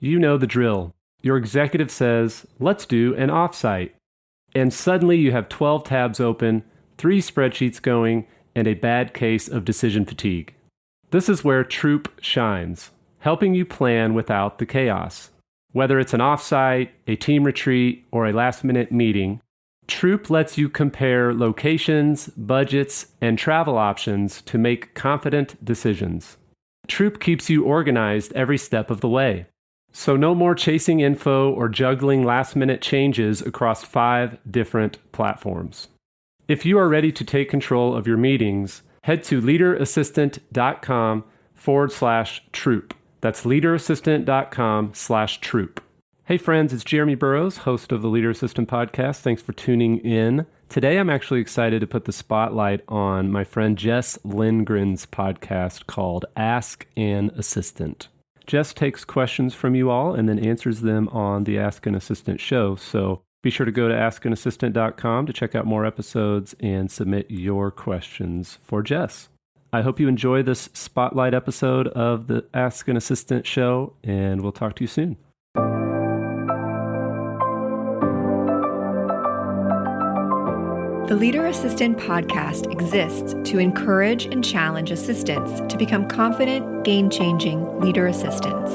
You know the drill. Your executive says, let's do an offsite. And suddenly you have 12 tabs open, 3 spreadsheets going, and a bad case of decision fatigue. This is where Troop shines, helping you plan without the chaos. Whether it's an offsite, a team retreat, or a last-minute meeting, Troop lets you compare locations, budgets, and travel options to make confident decisions. Troop keeps you organized every step of the way. So no more chasing info or juggling last-minute changes across 5 different platforms. If you are ready to take control of your meetings, head to leaderassistant.com/troop. That's leaderassistant.com/troop. Hey friends, it's Jeremy Burrows, host of the Leader Assistant Podcast. Thanks for tuning in. Today I'm actually excited to put the spotlight on my friend Jess Lindgren's podcast called Ask an Assistant. Jess takes questions from you all and then answers them on the Ask an Assistant show. So be sure to go to askanassistant.com to check out more episodes and submit your questions for Jess. I hope you enjoy this spotlight episode of the Ask an Assistant show, and we'll talk to you soon. The Leader Assistant podcast exists to encourage and challenge assistants to become confident, game-changing leader assistants.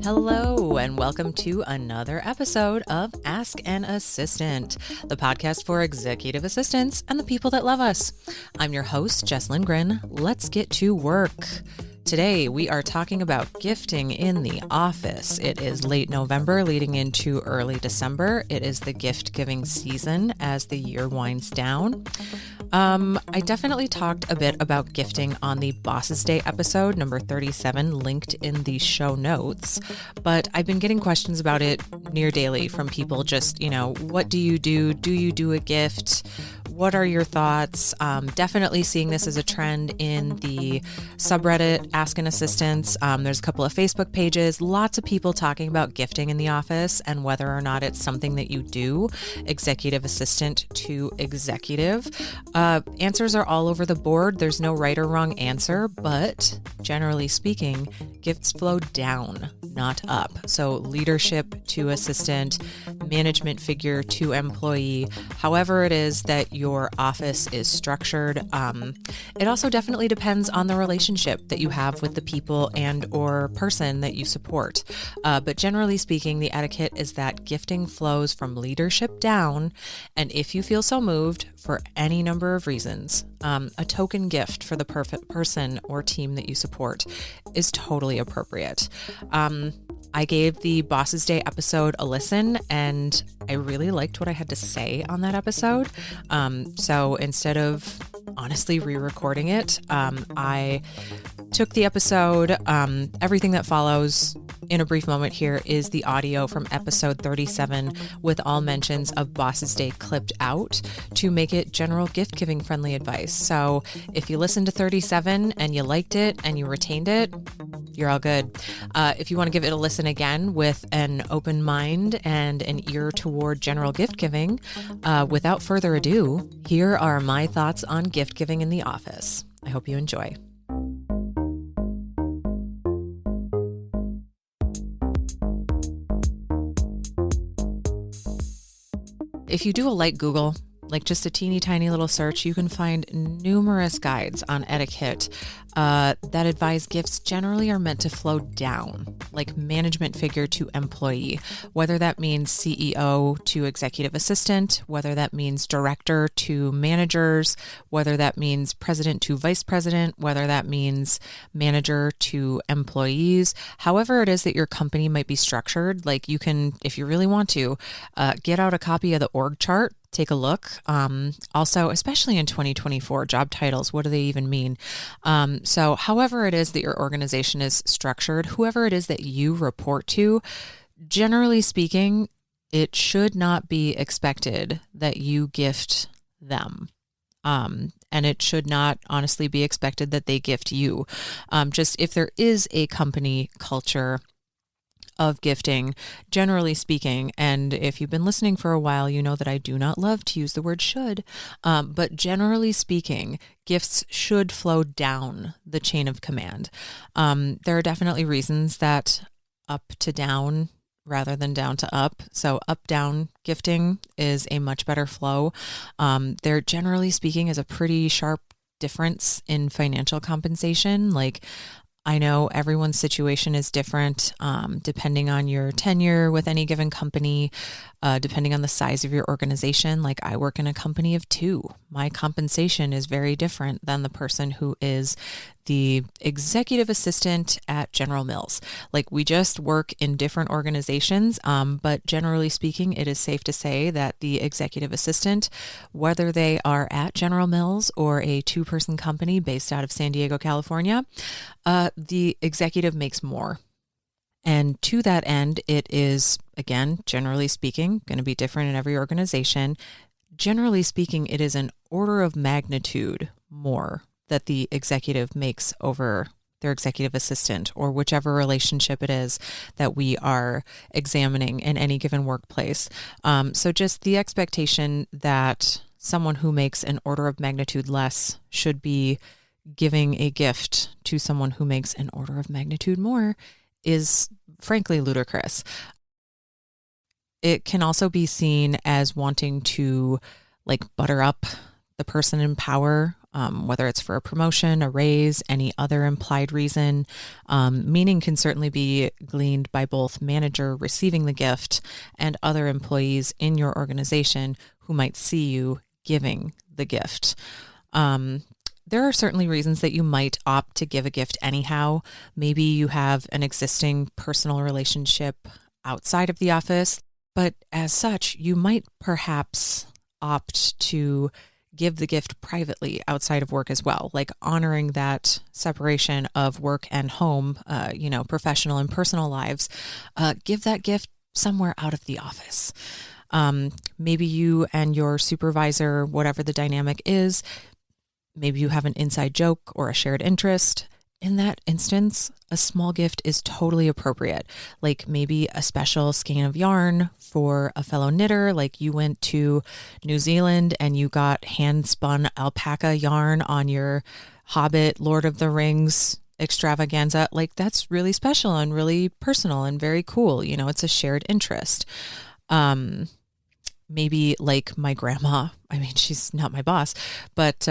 Hello, and welcome to another episode of Ask an Assistant, the podcast for executive assistants and the people that love us. I'm your host, Jess Lindgren. Let's get to work. Today, we are talking about gifting in the office. It is late November leading into early December. It is the gift-giving season as the year winds down. I definitely talked a bit about gifting on the Bosses Day episode, number 37, linked in the show notes. But I've been getting questions about it near daily from people just, what do you do? Do you do a gift? What are your thoughts? Definitely seeing this as a trend in the subreddit Ask an Assistant. There's a couple of Facebook pages, lots of people talking about gifting in the office and whether or not it's something that you do, executive assistant to executive. Answers are all over the board. There's no right or wrong answer, but generally speaking, gifts flow down, not up. So leadership to assistant, management figure to employee, however it is that your office is structured. It also definitely depends on the relationship that you have with the people and or person that you support. But generally speaking, the etiquette is that gifting flows from leadership down, and if you feel so moved, for any number of reasons, a token gift for the perfect person or team that you support is totally appropriate. I gave the Bosses Day episode a listen, and I really liked what I had to say on that episode. So instead of honestly re-recording it, I took the episode. Everything that follows in a brief moment here is the audio from episode 37 with all mentions of Bosses Day clipped out to make it general gift-giving friendly advice. So if you listened to 37 and you liked it and you retained it, you're all good. If you want to give it a listen again with an open mind and an ear toward general gift-giving, without further ado, here are my thoughts on gift-giving in the office. I hope you enjoy. If you do a light Google, like just a teeny tiny little search, you can find numerous guides on etiquette that advise gifts generally are meant to flow down, like management figure to employee, whether that means CEO to executive assistant, whether that means director to managers, whether that means president to vice president, whether that means manager to employees, however it is that your company might be structured. Like you can, if you really want to, get out a copy of the org chart. Take a look. Also, especially in 2024, job titles, what do they even mean? So however it is that your organization is structured, whoever it is that you report to, generally speaking, it should not be expected that you gift them. And it should not honestly be expected that they gift you. Just if there is a company culture of gifting, generally speaking. And if you've been listening for a while, you know that I do not love to use the word should, but generally speaking, gifts should flow down the chain of command. There are definitely reasons that up to down rather than down to up. So up-down gifting is a much better flow. There, generally speaking, is a pretty sharp difference in financial compensation. Like, I know everyone's situation is different, depending on your tenure with any given company, depending on the size of your organization. Like, I work in a company of 2. My compensation is very different than the person who is the executive assistant at General Mills. Like, we just work in different organizations, but generally speaking, it is safe to say that the executive assistant, whether they are at General Mills or a 2-person company based out of San Diego, California, the executive makes more. And to that end, it is, again, generally speaking, going to be different in every organization. Generally speaking, it is an order of magnitude more that the executive makes over their executive assistant, or whichever relationship it is that we are examining in any given workplace. So just the expectation that someone who makes an order of magnitude less should be giving a gift to someone who makes an order of magnitude more is frankly ludicrous. It can also be seen as wanting to like butter up the person in power, whether it's for a promotion, a raise, any other implied reason. Meaning can certainly be gleaned by both manager receiving the gift and other employees in your organization who might see you giving the gift. There are certainly reasons that you might opt to give a gift anyhow. Maybe you have an existing personal relationship outside of the office, but as such, you might perhaps opt to give the gift privately outside of work as well, like honoring that separation of work and home, professional and personal lives. Give that gift somewhere out of the office. Maybe you and your supervisor, whatever the dynamic is, maybe you have an inside joke or a shared interest. In that instance, a small gift is totally appropriate. Like maybe a special skein of yarn for a fellow knitter, like you went to New Zealand and you got hand-spun alpaca yarn on your Hobbit, Lord of the Rings extravaganza. Like that's really special and really personal and very cool. You know, it's a shared interest. Maybe like my grandma, I mean, she's not my boss, but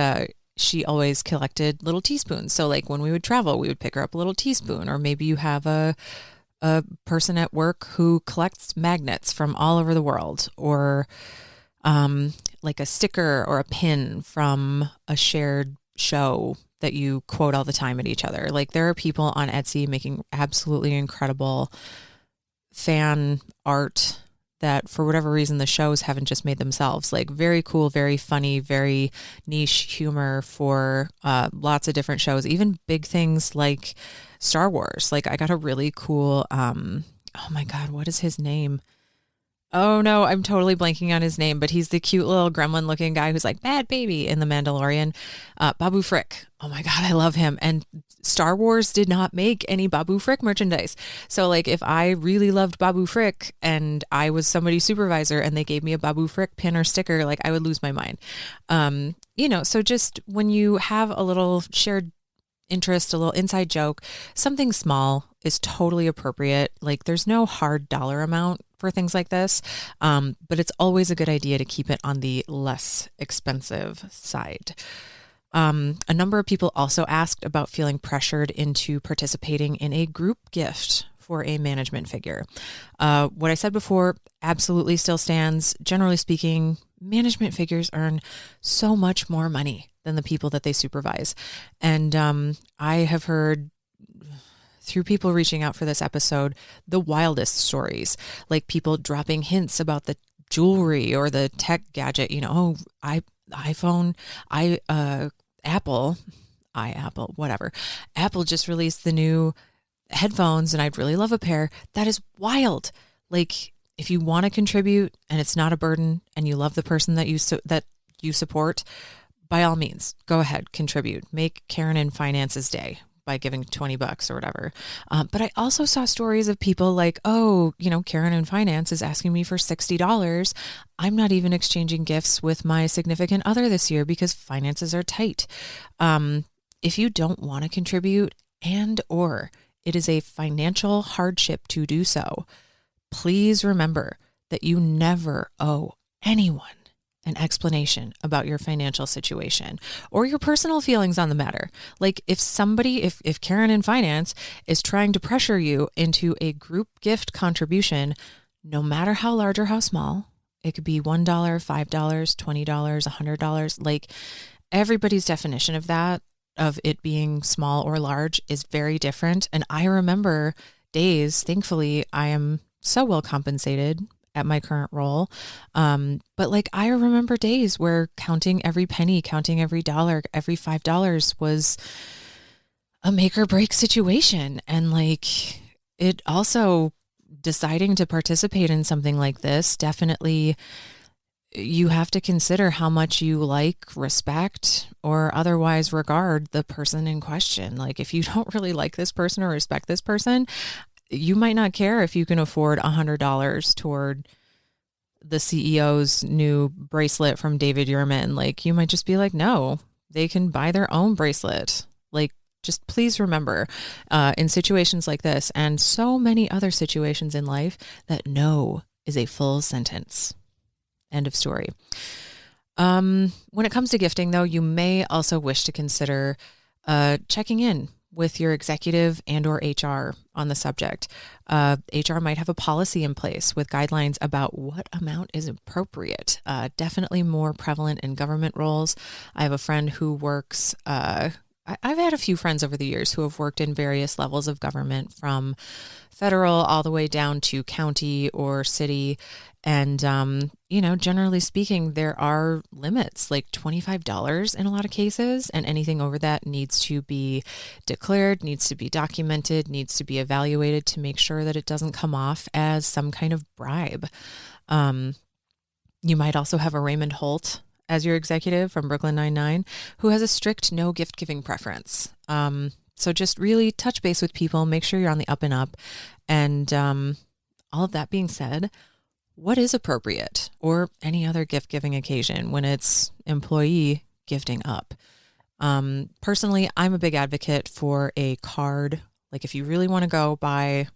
she always collected little teaspoons. So like when we would travel, we would pick her up a little teaspoon. Or maybe you have a person at work who collects magnets from all over the world, or like a sticker or a pin from a shared show that you quote all the time at each other. Like there are people on Etsy making absolutely incredible fan art that for whatever reason the shows haven't just made themselves. Like very cool, very funny, very niche humor for lots of different shows, even big things like Star Wars. Like I got a really cool, oh my God, what is his name? Oh no, I'm totally blanking on his name, but he's the cute little gremlin looking guy who's like bad baby in The Mandalorian. Babu Frick. Oh my God, I love him. And Star Wars did not make any Babu Frick merchandise. So like if I really loved Babu Frick and I was somebody's supervisor and they gave me a Babu Frick pin or sticker, like I would lose my mind. So just when you have a little shared interest, a little inside joke, something small is totally appropriate. Like there's no hard dollar amount for things like this, but it's always a good idea to keep it on the less expensive side. A number of people also asked about feeling pressured into participating in a group gift for a management figure. What I said before absolutely still stands. Generally speaking, management figures earn so much more money than the people that they supervise. And I have heard through people reaching out for this episode, the wildest stories, like people dropping hints about the jewelry or the tech gadget, iPhone, Apple, whatever. Apple just released the new headphones and I'd really love a pair. That is wild. Like if you want to contribute and it's not a burden and you love the person that you support, by all means, go ahead, contribute, make Karen in Finance's day. by giving $20 or whatever. But I also saw stories of people like, oh, Karen in finance is asking me for $60. I'm not even exchanging gifts with my significant other this year because finances are tight. If you don't want to contribute or it is a financial hardship to do so, please remember that you never owe anyone an explanation about your financial situation or your personal feelings on the matter. Like if Karen in finance is trying to pressure you into a group gift contribution, no matter how large or how small, it could be $1, $5, $20, $100, like everybody's definition of that, of it being small or large, is very different. And I remember days, thankfully, I am so well compensated at my current role. But like, I remember days where counting every penny, counting every dollar, every $5 was a make or break situation. And like, it also, deciding to participate in something like this, definitely you have to consider how much you like, respect, or otherwise regard the person in question. Like if you don't really like this person or respect this person, you might not care if you can afford $100 toward the CEO's new bracelet from David Yurman. Like you might just be like, no, they can buy their own bracelet. Like, just please remember in situations like this and so many other situations in life that no is a full sentence. End of story. When it comes to gifting, though, you may also wish to consider checking in with your executive and or HR on the subject. HR might have a policy in place with guidelines about what amount is appropriate. Definitely more prevalent in government roles. I have a friend who works, I've had a few friends over the years who have worked in various levels of government, from federal all the way down to county or city. And, generally speaking, there are limits, like $25 in a lot of cases, and anything over that needs to be declared, needs to be documented, needs to be evaluated to make sure that it doesn't come off as some kind of bribe. You might also have a Raymond Holt as your executive from Brooklyn Nine-Nine, who has a strict no gift giving preference. So just really touch base with people, make sure you're on the up and up. And all of that being said, what is appropriate, or any other gift giving occasion when it's employee gifting up? Personally, I'm a big advocate for a card. Like if you really want to go buy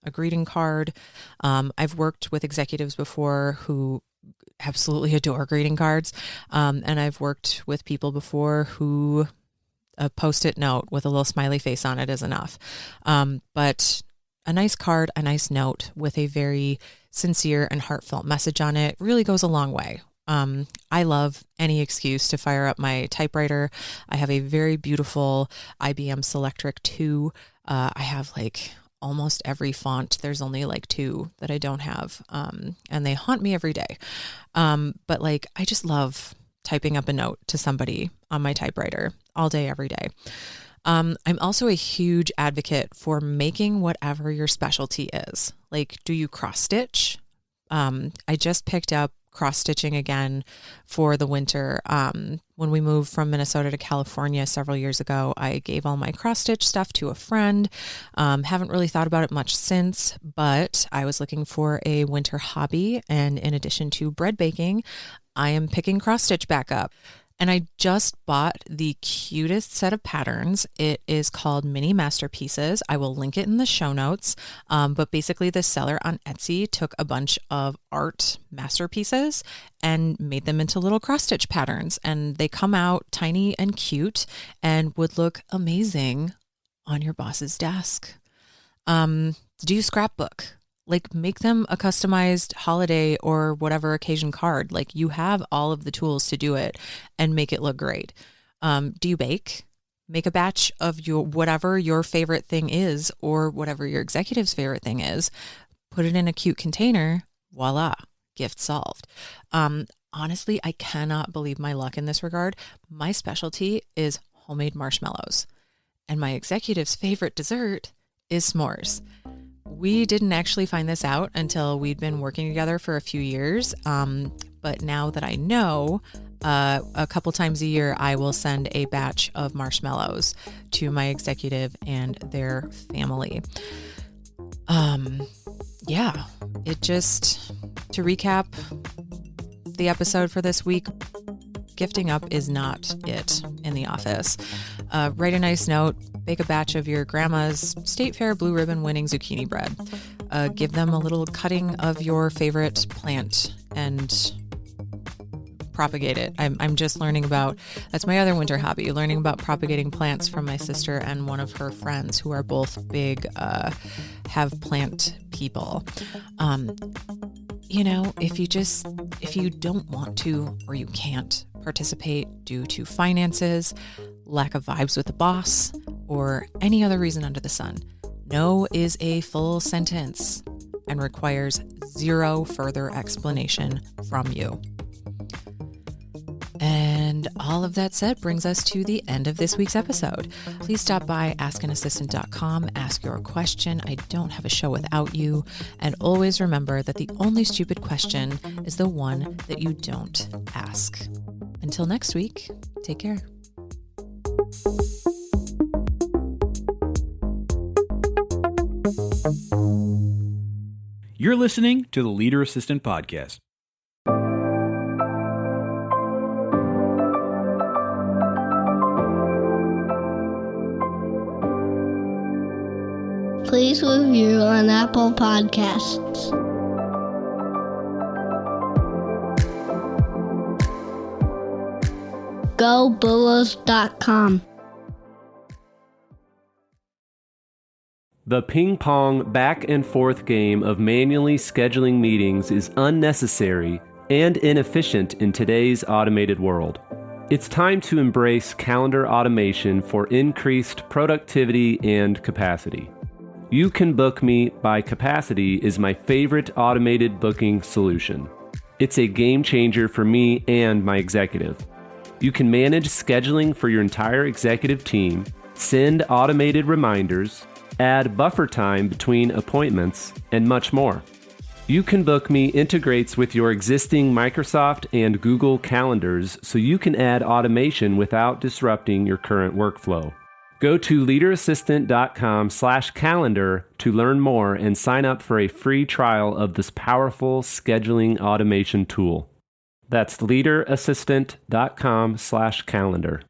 a greeting card, I've worked with executives before who absolutely adore greeting cards. And I've worked with people before who a Post-it note with a little smiley face on it is enough. But a nice card, a nice note with a very sincere and heartfelt message on it really goes a long way. I love any excuse to fire up my typewriter. I have a very beautiful IBM Selectric 2. I have like almost every font. There's only like 2 that I don't have. And they haunt me every day. But like, I just love typing up a note to somebody on my typewriter all day, every day. I'm also a huge advocate for making whatever your specialty is. Like, do you cross stitch? I just picked up cross stitching again for the winter. When we moved from Minnesota to California several years ago, I gave all my cross stitch stuff to a friend. Haven't really thought about it much since, but I was looking for a winter hobby. And in addition to bread baking, I am picking cross stitch back up. And I just bought the cutest set of patterns. It is called Mini Masterpieces. I will link it in the show notes. But basically the seller on Etsy took a bunch of art masterpieces and made them into little cross stitch patterns. And they come out tiny and cute and would look amazing on your boss's desk. Do you scrapbook? Like, make them a customized holiday or whatever occasion card. Like, you have all of the tools to do it and make it look great. Do you bake? Make a batch of your whatever your favorite thing is, or whatever your executive's favorite thing is. Put it in a cute container. Voila, gift solved. Honestly, I cannot believe my luck in this regard. My specialty is homemade marshmallows, and my executive's favorite dessert is s'mores. We didn't actually find this out until we'd been working together for a few years. But now that I know, A couple times a year, I will send a batch of marshmallows to my executive and their family. Yeah, to recap the episode for this week, gifting up is not it in the office. Write a nice note, bake a batch of your grandma's State Fair blue ribbon winning zucchini bread. Give them a little cutting of your favorite plant and propagate it. I'm just learning about, that's my other winter hobby, learning about propagating plants from my sister and one of her friends who are both big have plant people. If you don't want to or you can't participate due to finances, lack of vibes with the boss, or any other reason under the sun, no is a full sentence and requires zero further explanation from you. And all of that said brings us to the end of this week's episode. Please stop by askanassistant.com, ask your question. I don't have a show without you. And always remember that the only stupid question is the one that you don't ask. Until next week, take care. You're listening to the Leader Assistant Podcast. Please review on Apple Podcasts. GoBulls.com. The ping-pong back-and-forth game of manually scheduling meetings is unnecessary and inefficient in today's automated world. It's time to embrace calendar automation for increased productivity and capacity. You Can Book Me by Capacity is my favorite automated booking solution. It's a game changer for me and my executive. You can manage scheduling for your entire executive team, send automated reminders, add buffer time between appointments, and much more. You Can Book Me integrates with your existing Microsoft and Google calendars so you can add automation without disrupting your current workflow. Go to leaderassistant.com/calendar to learn more and sign up for a free trial of this powerful scheduling automation tool. That's leaderassistant.com/calendar.